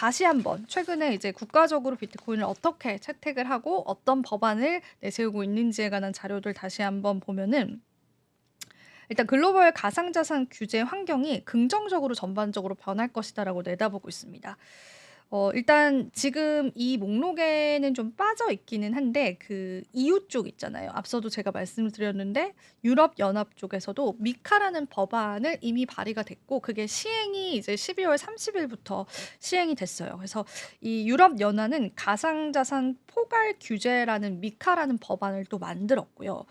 다시 한번 최근에 이제 국가적으로 비트코인을 어떻게 채택을 하고 어떤 법안을 내세우고 있는지에 관한 자료들 다시 한번 보면은 일단 글로벌 가상자산 규제 환경이 긍정적으로 전반적으로 변할 것이다라고 내다보고 있습니다. 일단 지금 이 목록에는 좀 빠져 있기는 한데 그 EU 쪽 있잖아요. 앞서도 제가 말씀을 드렸는데 유럽 연합 쪽에서도 미카라는 법안을 이미 발의가 됐고 그게 시행이 이제 12월 30일부터 시행이 됐어요. 그래서 이 유럽 연합은 가상자산 포괄 규제라는 미카라는 법안을 또 만들었고요.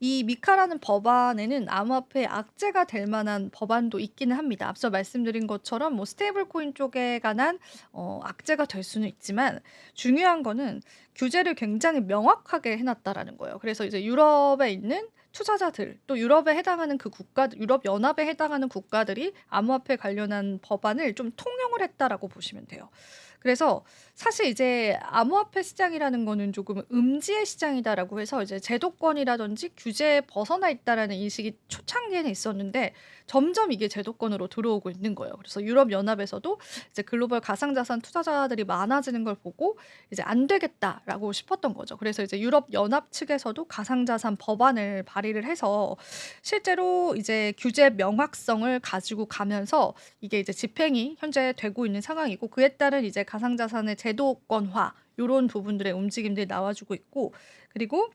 이 미카라는 법안에는 암호화폐 악재가 될 만한 법안도 있기는 합니다. 앞서 말씀드린 것처럼 뭐 스테이블 코인 쪽에 관한 악재가 될 수는 있지만 중요한 거는 규제를 굉장히 명확하게 해놨다라는 거예요. 그래서 이제 유럽에 있는 투자자들 또 유럽에 해당하는 그 국가들, 유럽 연합에 해당하는 국가들이 암호화폐 관련한 법안을 좀 통용을 했다라고 보시면 돼요. 그래서 사실 이제 암호화폐 시장이라는 거는 조금 음지의 시장이다라고 해서 이제 제도권이라든지 규제에 벗어나 있다라는 인식이 초창기에는 있었는데 점점 이게 제도권으로 들어오고 있는 거예요. 그래서 유럽 연합에서도 이제 글로벌 가상자산 투자자들이 많아지는 걸 보고 이제 안 되겠다라고 싶었던 거죠. 그래서 이제 유럽 연합 측에서도 가상자산 법안을 발의를 해서 실제로 이제 규제 명확성을 가지고 가면서 이게 이제 집행이 현재 되고 있는 상황이고 그에 따른 이제 가상자산의 제도권화 요런 부분들의 움직임들이 나와주고 있고 그리고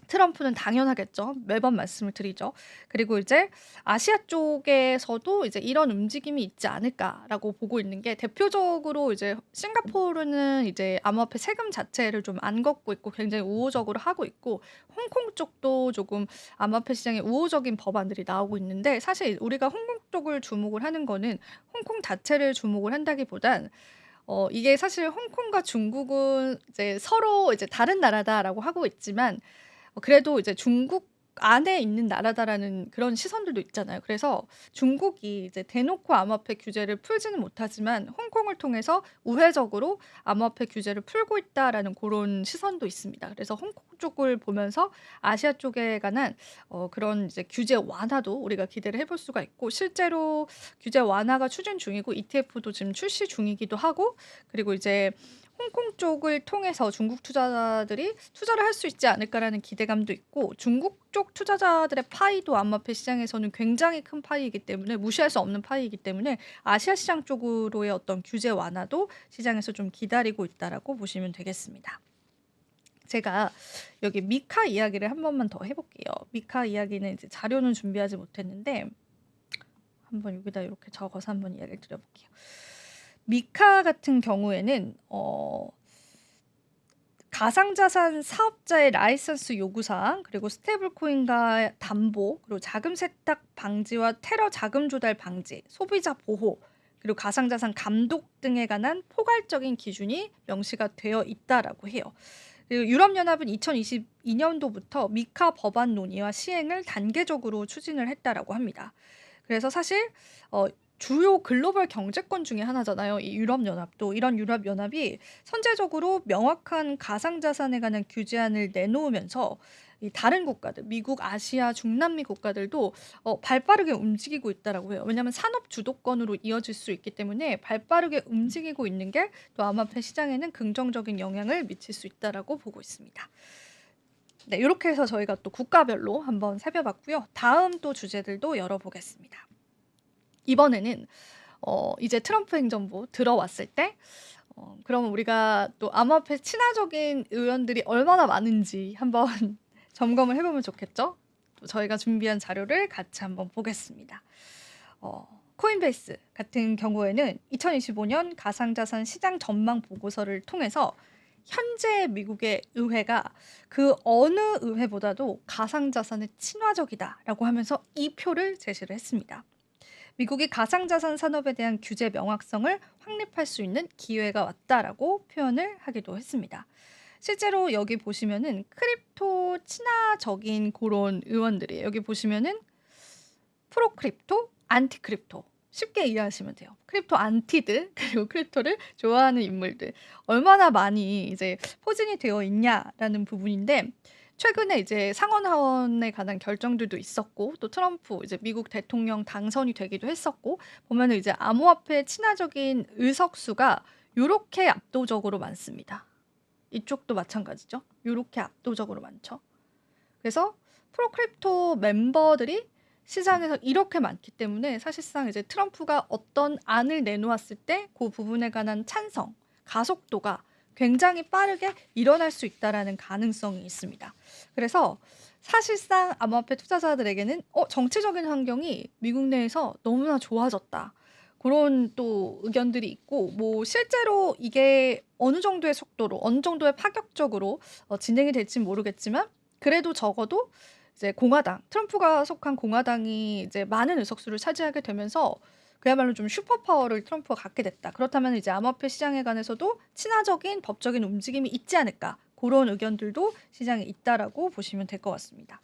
트럼프는 당연하겠죠. 매번 말씀을 드리죠. 그리고 이제 아시아 쪽에서도 이제 이런 움직임이 있지 않을까라고 보고 있는 게 대표적으로 이제 싱가포르는 이제 암호화폐 세금 자체를 좀 안 걷고 있고 굉장히 우호적으로 하고 있고 홍콩 쪽도 조금 암호화폐 시장에 우호적인 법안들이 나오고 있는데 사실 우리가 홍콩 쪽을 주목을 하는 거는 홍콩 자체를 주목을 한다기보단 이게 사실 홍콩과 중국은 이제 서로 이제 다른 나라다라고 하고 있지만 그래도 이제 중국 안에 있는 나라다라는 그런 시선들도 있잖아요. 그래서 중국이 이제 대놓고 암호화폐 규제를 풀지는 못하지만 홍콩을 통해서 우회적으로 암호화폐 규제를 풀고 있다라는 그런 시선도 있습니다. 그래서 홍콩 쪽을 보면서 아시아 쪽에 관한 그런 이제 규제 완화도 우리가 기대를 해볼 수가 있고 실제로 규제 완화가 추진 중이고 ETF도 지금 출시 중이기도 하고 그리고 이제 홍콩 쪽을 통해서 중국 투자자들이 투자를 할 수 있지 않을까라는 기대감도 있고 중국 쪽 투자자들의 파이도 암호화폐 시장에서는 굉장히 큰 파이이기 때문에 무시할 수 없는 파이이기 때문에 아시아 시장 쪽으로의 어떤 규제 완화도 시장에서 좀 기다리고 있다라고 보시면 되겠습니다. 제가 여기 미카 이야기를 한 번만 더 해볼게요. 미카 이야기는 이제 자료는 준비하지 못했는데 한번 여기다 이렇게 적어서 한번 이야기를 드려볼게요. 미카 같은 경우에는 가상자산 사업자의 라이선스 요구사항, 그리고 스테이블코인과 담보, 그리고 자금 세탁 방지와 테러 자금 조달 방지, 소비자 보호, 그리고 가상자산 감독 등에 관한 포괄적인 기준이 명시가 되어 있다라고 해요. 그리고 유럽연합은 2022년도부터 미카 법안 논의와 시행을 단계적으로 추진을 했다라고 합니다. 그래서 사실 주요 글로벌 경제권 중에 하나잖아요. 이 유럽연합도 이런 유럽연합이 선제적으로 명확한 가상자산에 관한 규제안을 내놓으면서 이 다른 국가들, 미국, 아시아, 중남미 국가들도 발빠르게 움직이고 있다라고 해요. 왜냐하면 산업 주도권으로 이어질 수 있기 때문에 발빠르게 움직이고 있는 게 또 암호화폐 시장에는 긍정적인 영향을 미칠 수 있다라고 보고 있습니다. 네, 이렇게 해서 저희가 또 국가별로 한번 살펴봤고요. 다음 또 주제들도 열어보겠습니다. 이번에는 이제 트럼프 행정부 들어왔을 때 그러면 우리가 또 암호화폐 친화적인 의원들이 얼마나 많은지 한번 점검을 해보면 좋겠죠? 또 저희가 준비한 자료를 같이 한번 보겠습니다. 코인베이스 같은 경우에는 2025년 가상자산 시장 전망 보고서를 통해서 현재 미국의 의회가 그 어느 의회보다도 가상자산에 친화적이다라고 하면서 이 표를 제시를 했습니다. 미국이 가상자산 산업에 대한 규제 명확성을 확립할 수 있는 기회가 왔다라고 표현을 하기도 했습니다. 실제로 여기 보시면은 크립토 친화적인 그런 의원들이에요. 여기 보시면은 프로크립토, 안티크립토 쉽게 이해하시면 돼요. 크립토 안티들 그리고 크립토를 좋아하는 인물들 얼마나 많이 이제 포진이 되어 있냐라는 부분인데 최근에 이제 상원 하원에 관한 결정들도 있었고 또 트럼프 이제 미국 대통령 당선이 되기도 했었고 보면은 이제 암호화폐 친화적인 의석수가 요렇게 압도적으로 많습니다. 이쪽도 마찬가지죠. 요렇게 압도적으로 많죠. 그래서 프로크립토 멤버들이 시장에서 이렇게 많기 때문에 사실상 이제 트럼프가 어떤 안을 내놓았을 때 그 부분에 관한 찬성, 가속도가 굉장히 빠르게 일어날 수 있다라는 가능성이 있습니다. 그래서 사실상 암호화폐 투자자들에게는 정치적인 환경이 미국 내에서 너무나 좋아졌다. 그런 또 의견들이 있고 뭐 실제로 이게 어느 정도의 속도로 어느 정도의 파격적으로 진행이 될진 모르겠지만 그래도 적어도 이제 공화당, 트럼프가 속한 공화당이 이제 많은 의석수를 차지하게 되면서 그야말로 좀 슈퍼파워를 트럼프가 갖게 됐다. 그렇다면 이제 암호화폐 시장에 관해서도 친화적인 법적인 움직임이 있지 않을까. 그런 의견들도 시장에 있다라고 보시면 될 것 같습니다.